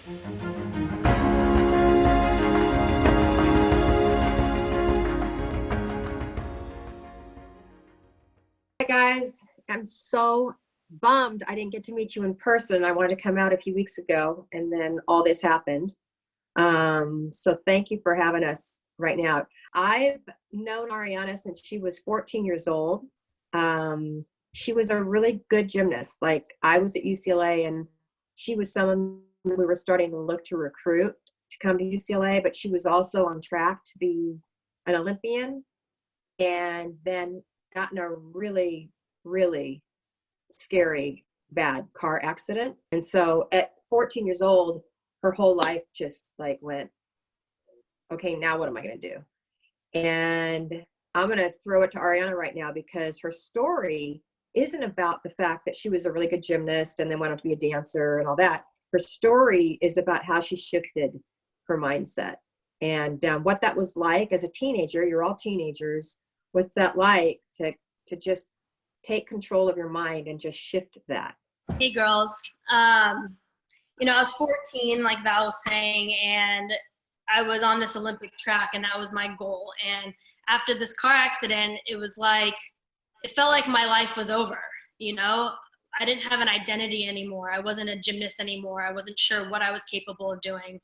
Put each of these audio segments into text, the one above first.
Hi guys, I'm so bummed I didn't get to meet you in person. I wanted to come out a few weeks ago and then all this happened. So thank you for having us right now. I've known Ariana since she was 14 years old. She was a really good gymnast. Like, I was at UCLA and she was someone we were starting to look to recruit to come to UCLA, but she was also on track to be an Olympian, and then got in a really, really scary, bad car accident. And so at 14 years old, her whole life just like went, okay, now what am I going to do? And I'm going to throw it to Ariana right now, because her story isn't about the fact that she was a really good gymnast and then went on to be a dancer and all that. Her story is about how she shifted her mindset and what that was like as a teenager. You're all teenagers. What's that like to just take control of your mind and just shift that? Hey girls, I was 14, like Val was saying, and I was on this Olympic track, and that was my goal. And after this car accident, it was like, it felt like my life was over. I didn't have an identity anymore. I wasn't a gymnast anymore. I wasn't sure what I was capable of doing.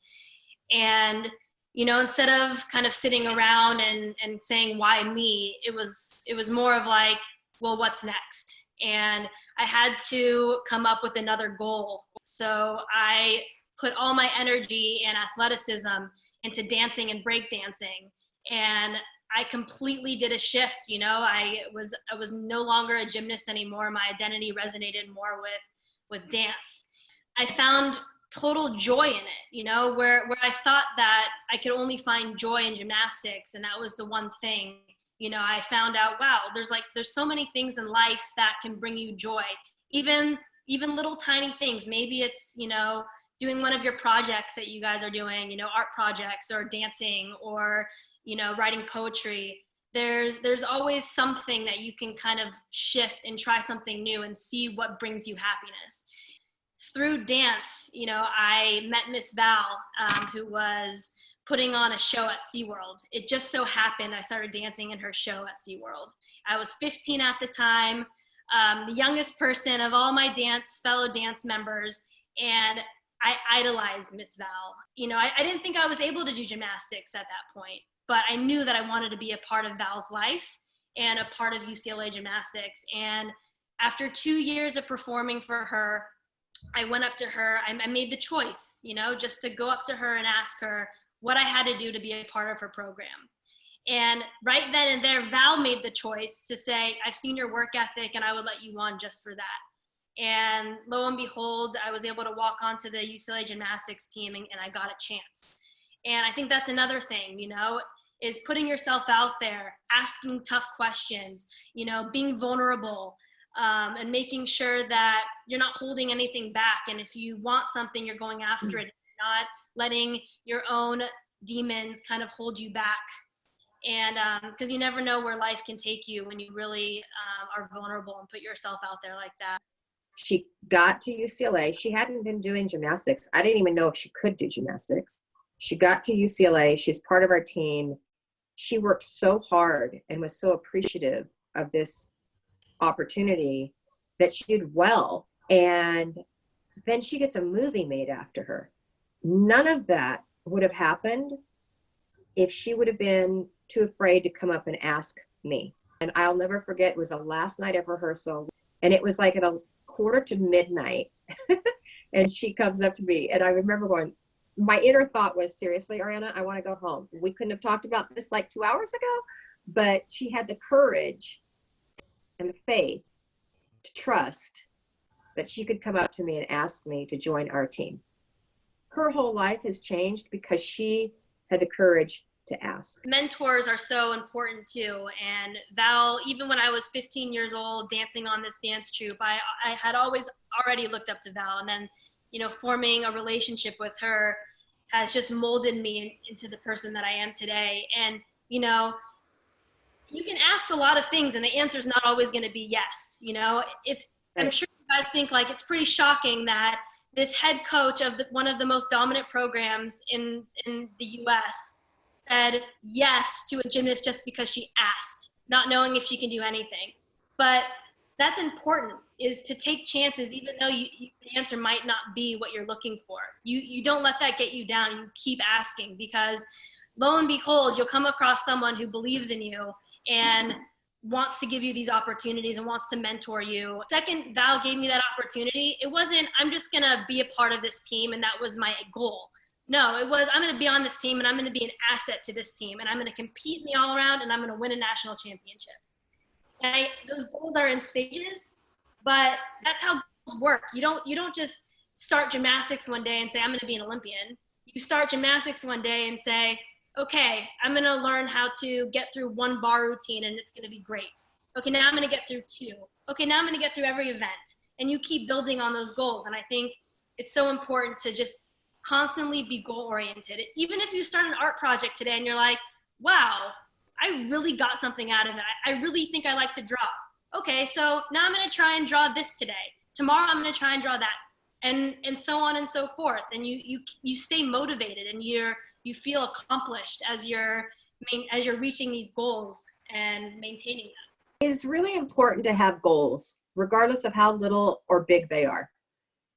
And instead of kind of sitting around and saying, why me, it was more of like, well, what's next? And I had to come up with another goal. So I put all my energy and athleticism into dancing and breakdancing. And I completely did a shift. I was no longer a gymnast anymore. My identity resonated more with dance. I found total joy in it, where I thought that I could only find joy in gymnastics, and that was the one thing. I found out, wow, there's so many things in life that can bring you joy, even little tiny things. Maybe it's, doing one of your projects that you guys are doing, art projects or dancing or, writing poetry. There's always something that you can kind of shift and try something new and see what brings you happiness. Through dance, I met Miss Val, who was putting on a show at SeaWorld. It just so happened I started dancing in her show at SeaWorld. I was 15 at the time, the youngest person of all my fellow dance members, and I idolized Miss Val. I didn't think I was able to do gymnastics at that point, but I knew that I wanted to be a part of Val's life and a part of UCLA gymnastics. And after 2 years of performing for her, I went up to her. I made the choice, just to go up to her and ask her what I had to do to be a part of her program. And right then and there, Val made the choice to say, I've seen your work ethic and I would let you on just for that. And lo and behold, I was able to walk onto the UCLA gymnastics team, and I got a chance. And I think that's another thing, is putting yourself out there, asking tough questions, being vulnerable, and making sure that you're not holding anything back. And if you want something, you're going after it, not letting your own demons kind of hold you back. And because you never know where life can take you when you really are vulnerable and put yourself out there like that. She got to UCLA. She hadn't been doing gymnastics. I didn't even know if she could do gymnastics. She got to UCLA. She's part of our team. She worked so hard and was so appreciative of this opportunity that she did well. And then she gets a movie made after her. None of that would have happened if she would have been too afraid to come up and ask me. And I'll never forget, it was the last night of rehearsal, and it was like at 1:45 and she comes up to me, and I remember going, my inner thought was, seriously, Ariana, I want to go home. We couldn't have talked about this like 2 hours ago. But she had the courage and the faith to trust that she could come up to me and ask me to join our team. Her whole life has changed because she had the courage to ask. Mentors are so important too. And Val, even when I was 15 years old dancing on this dance troupe, I had always already looked up to Val. And then, forming a relationship with her has just molded me into the person that I am today. And, you can ask a lot of things and the answer is not always going to be yes. I'm sure you guys think like it's pretty shocking that this head coach of one of the most dominant programs in the US said yes to a gymnast just because she asked, not knowing if she can do anything. But that's important, is to take chances, even though the answer might not be what you're looking for. You don't let that get you down. You keep asking, because lo and behold, you'll come across someone who believes in you and wants to give you these opportunities and wants to mentor you. Second, Val gave me that opportunity. It wasn't, I'm just gonna be a part of this team and that was my goal. No, it was, I'm gonna be on this team and I'm gonna be an asset to this team and I'm gonna compete in the all around and I'm gonna win a national championship. And those goals are in stages, but that's how goals work. You don't just start gymnastics one day and say, I'm gonna be an Olympian. You start gymnastics one day and say, okay, I'm gonna learn how to get through one bar routine and it's gonna be great. Okay, now I'm gonna get through 2. Okay, now I'm gonna get through every event. And you keep building on those goals. And I think it's so important to just constantly be goal oriented. Even if you start an art project today and you're like, wow, I really got something out of it. I really think I like to draw. Okay, so now I'm gonna try and draw this today. Tomorrow I'm gonna try and draw that. And so on and so forth. And you stay motivated and you feel accomplished as you're reaching these goals and maintaining them. It's really important to have goals, regardless of how little or big they are.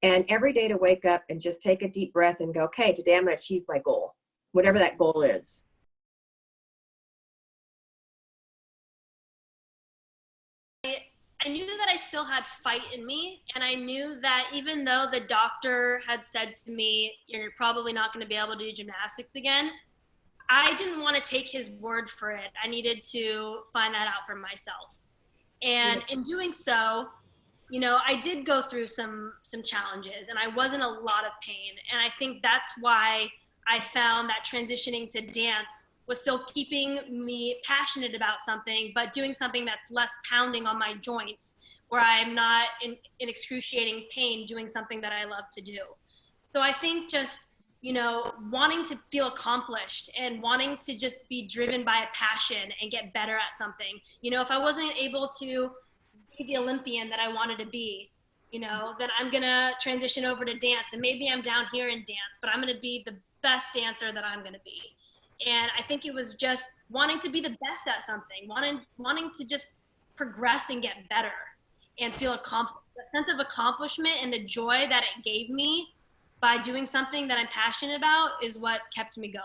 And every day to wake up and just take a deep breath and go, okay, today I'm going to achieve my goal, whatever that goal is. I knew that I still had fight in me, and I knew that even though the doctor had said to me, you're probably not going to be able to do gymnastics again, I didn't want to take his word for it. I needed to find that out for myself. And in doing so, you know, I did go through some challenges and I was in a lot of pain. And I think that's why I found that transitioning to dance was still keeping me passionate about something, but doing something that's less pounding on my joints, where I'm not in excruciating pain doing something that I love to do. So I think just, you know, wanting to feel accomplished and wanting to just be driven by a passion and get better at something. You know, if I wasn't able to be the Olympian that I wanted to be, you know, then I'm gonna transition over to dance, and maybe I'm down here in dance, but I'm gonna be the best dancer that I'm gonna be. And I think it was just wanting to be the best at something, wanting to just progress and get better and feel accomplished. The sense of accomplishment and the joy that it gave me by doing something that I'm passionate about is what kept me going.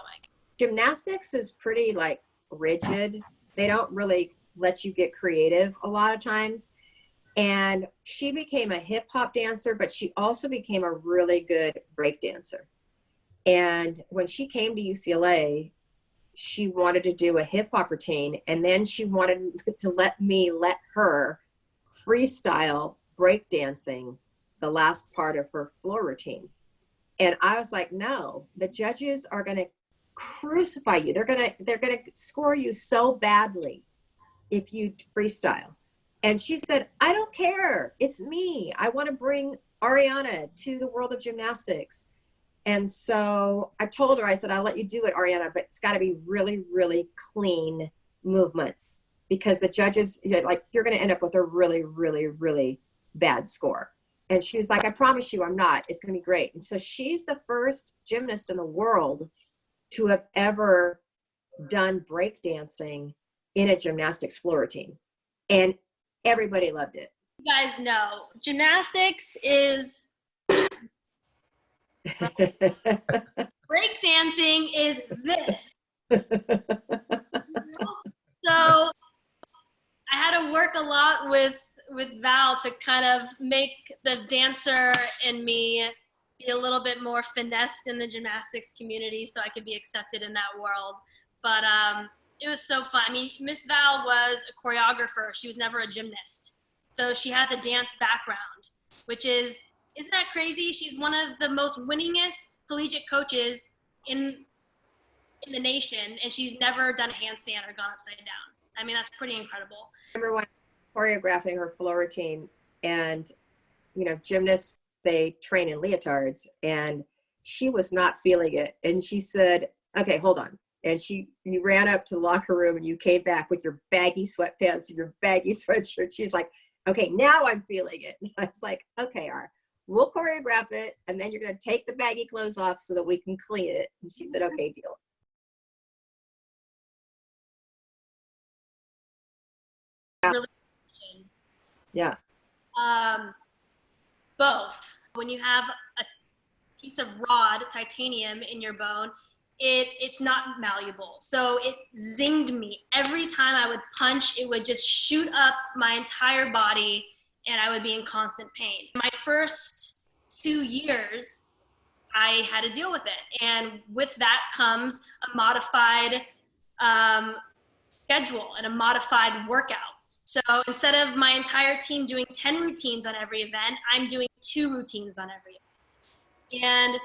Gymnastics is pretty like rigid. They don't really let you get creative a lot of times. And she became a hip hop dancer, but she also became a really good break dancer. And when she came to UCLA, she wanted to do a hip hop routine, and then she wanted to let her freestyle breakdancing the last part of her floor routine. And I was like, no, the judges are going to crucify you. They're going to score you so badly if you freestyle. And she said, I don't care. It's me. I want to bring Ariana to the world of gymnastics. And so I told her, I said, I'll let you do it, Ariana, but it's got to be really, really clean movements, because the judges, like, you're going to end up with a really, really, really bad score. And she was like, I promise you, I'm not. It's going to be great. And so she's the first gymnast in the world to have ever done breakdancing in a gymnastics floor routine. And everybody loved it. You guys know, gymnastics is breakdancing is this. So I had to work a lot with Val to kind of make the dancer in me be a little bit more finessed in the gymnastics community so I could be accepted in that world. But it was so fun. I mean, Miss Val was a choreographer. She was never a gymnast. So she has a dance background, which is, isn't that crazy? She's one of the most winningest collegiate coaches in the nation, and she's never done a handstand or gone upside down. I mean, that's pretty incredible. I remember when choreographing her floor routine, and, you know, gymnasts, they train in leotards, and she was not feeling it. And she said, okay, hold on. And you ran up to the locker room and you came back with your baggy sweatpants and your baggy sweatshirt. She's like, okay, now I'm feeling it. And I was like, okay, we'll choreograph it, and then you're going to take the baggy clothes off so that we can clean it. And she said, okay, deal. Really, Yeah. Both. When you have a piece of rod titanium in your bone, it's not malleable. So it zinged me. Every time I would punch, it would just shoot up my entire body and I would be in constant pain. My first 2 years, I had to deal with it. And with that comes a modified schedule and a modified workout. So instead of my entire team doing 10 routines on every event, I'm doing 2 routines on every event. And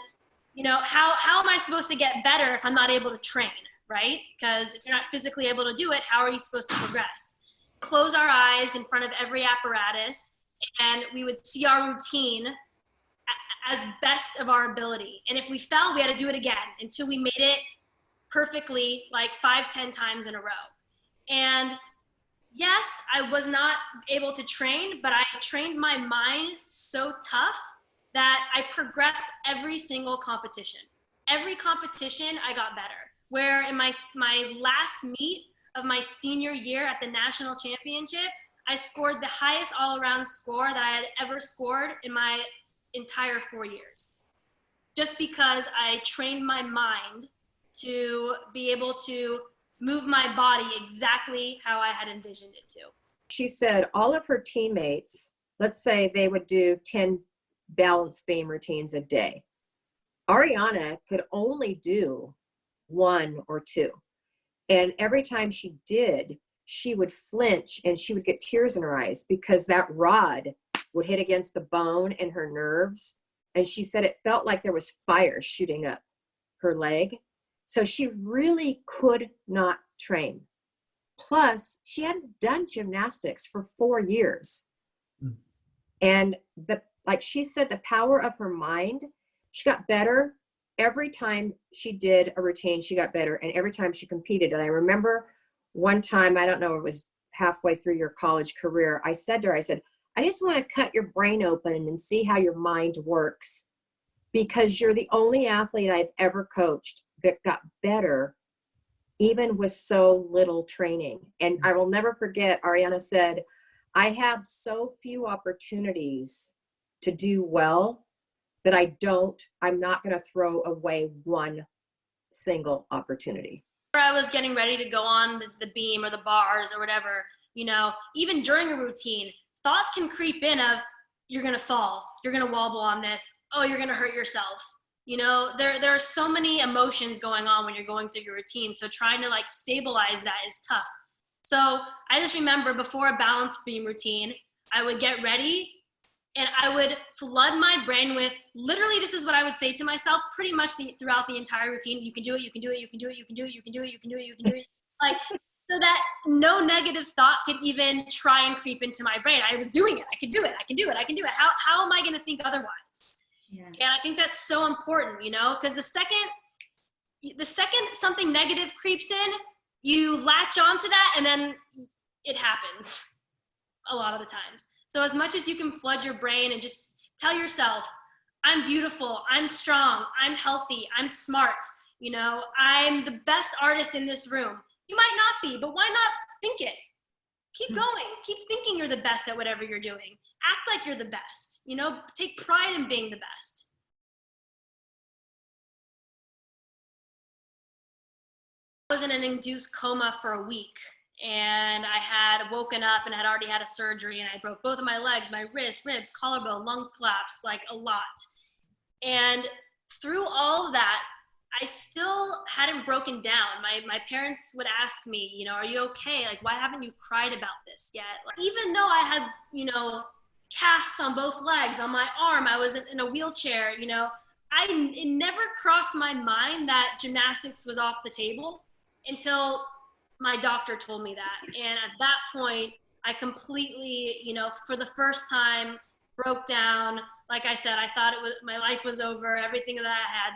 you know, how am I supposed to get better if I'm not able to train, right? Because if you're not physically able to do it, how are you supposed to progress? Close our eyes in front of every apparatus, and we would see our routine as best of our ability. And if we fell, we had to do it again until we made it perfectly, like 5-10 times in a row. And yes, I was not able to train, but I trained my mind so tough that I progressed every single competition. Every competition, I got better. Where in my last meet of my senior year at the national championship, I scored the highest all-around score that I had ever scored in my entire 4 years. Just because I trained my mind to be able to move my body exactly how I had envisioned it to. She said all of her teammates, let's say they would do 10 balance beam routines a day. Ariana could only do 1 or 2. And every time she did, she would flinch and she would get tears in her eyes because that rod would hit against the bone and her nerves. And she said it felt like there was fire shooting up her leg. So she really could not train. Plus, she hadn't done gymnastics for 4 years. And like she said, the power of her mind, she got better. Every time she did a routine, she got better. And every time she competed. And I remember one time, I don't know, it was halfway through your college career, I said to her, I said, I just want to cut your brain open and see how your mind works, because you're the only athlete I've ever coached that got better even with so little training. And I will never forget, Ariana said, I have so few opportunities to do well that I'm not going to throw away one single opportunity. I was getting ready to go on the beam or the bars or whatever, you know, even during a routine, thoughts can creep in of, you're going to fall, you're going to wobble on this, oh, you're going to hurt yourself. You know, there are so many emotions going on when you're going through your routine. So trying to like stabilize that is tough. So I just remember before a balance beam routine, I would get ready and I would flood my brain with, literally, this is what I would say to myself pretty much throughout the entire routine. You can do it, you can do it, you can do it, you can do it, you can do it, you can do it, you can do it. Like, so that no negative thought could even try and creep into my brain. I was doing it. I could do it. I can do it. I can do it. How am I going to think otherwise? Yeah. And I think that's so important, you know, because the second something negative creeps in, you latch onto that and then it happens a lot of the times. So as much as you can flood your brain and just tell yourself, I'm beautiful, I'm strong, I'm healthy, I'm smart, you know, I'm the best artist in this room. You might not be, but why not think it? Keep going. Keep thinking you're the best at whatever you're doing. Act like you're the best, you know, take pride in being the best. I was in an induced coma for a week and I had woken up and had already had a surgery and I broke both of my legs, my wrist, ribs, collarbone, lungs collapsed, like a lot. And through all of that, I still hadn't broken down. My parents would ask me, you know, are you okay? Like, why haven't you cried about this yet? Like, even though I had, you know, casts on both legs, on my arm, I was in a wheelchair, you know, it never crossed my mind that gymnastics was off the table until my doctor told me that. And at that point, I completely, you know, for the first time broke down. Like I said, I thought my life was over. Everything that I had,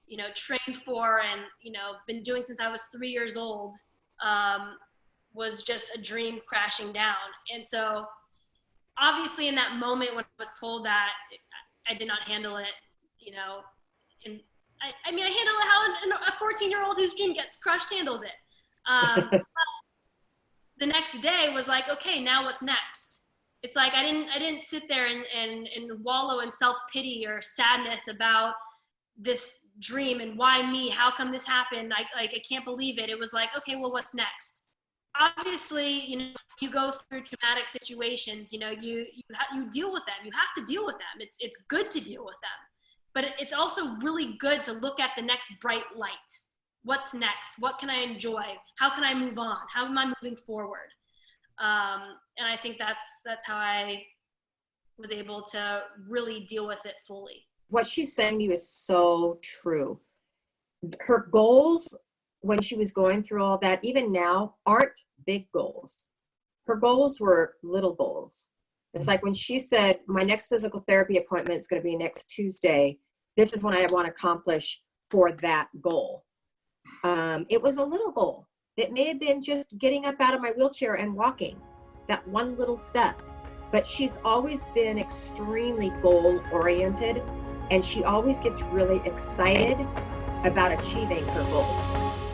you know, trained for and, you know, been doing since I was 3 years old was just a dream crashing down. And so obviously in that moment when I was told that, I did not handle it, you know, and I mean, I handle it how a 14-year-old whose dream gets crushed handles it. But the next day was like, okay, now what's next? It's like I didn't sit there and wallow in self-pity or sadness about this dream and why me, how come this happened, I can't believe it. It was like, okay, well, what's next? Obviously, you know, you go through traumatic situations, you know, you deal with them. You have to deal with them. It's good to deal with them, but it's also really good to look at the next bright light. What's next? What can I enjoy? How can I move on? How am I moving forward? And I think that's how I was able to really deal with it fully. What she's saying to you is so true. Her goals when she was going through all that, even now, aren't big goals. Her goals were little goals. It's like when she said, my next physical therapy appointment is going to be next Tuesday. This is what I want to accomplish for that goal. It was a little goal. It may have been just getting up out of my wheelchair and walking, that one little step. But she's always been extremely goal-oriented, and she always gets really excited about achieving her goals.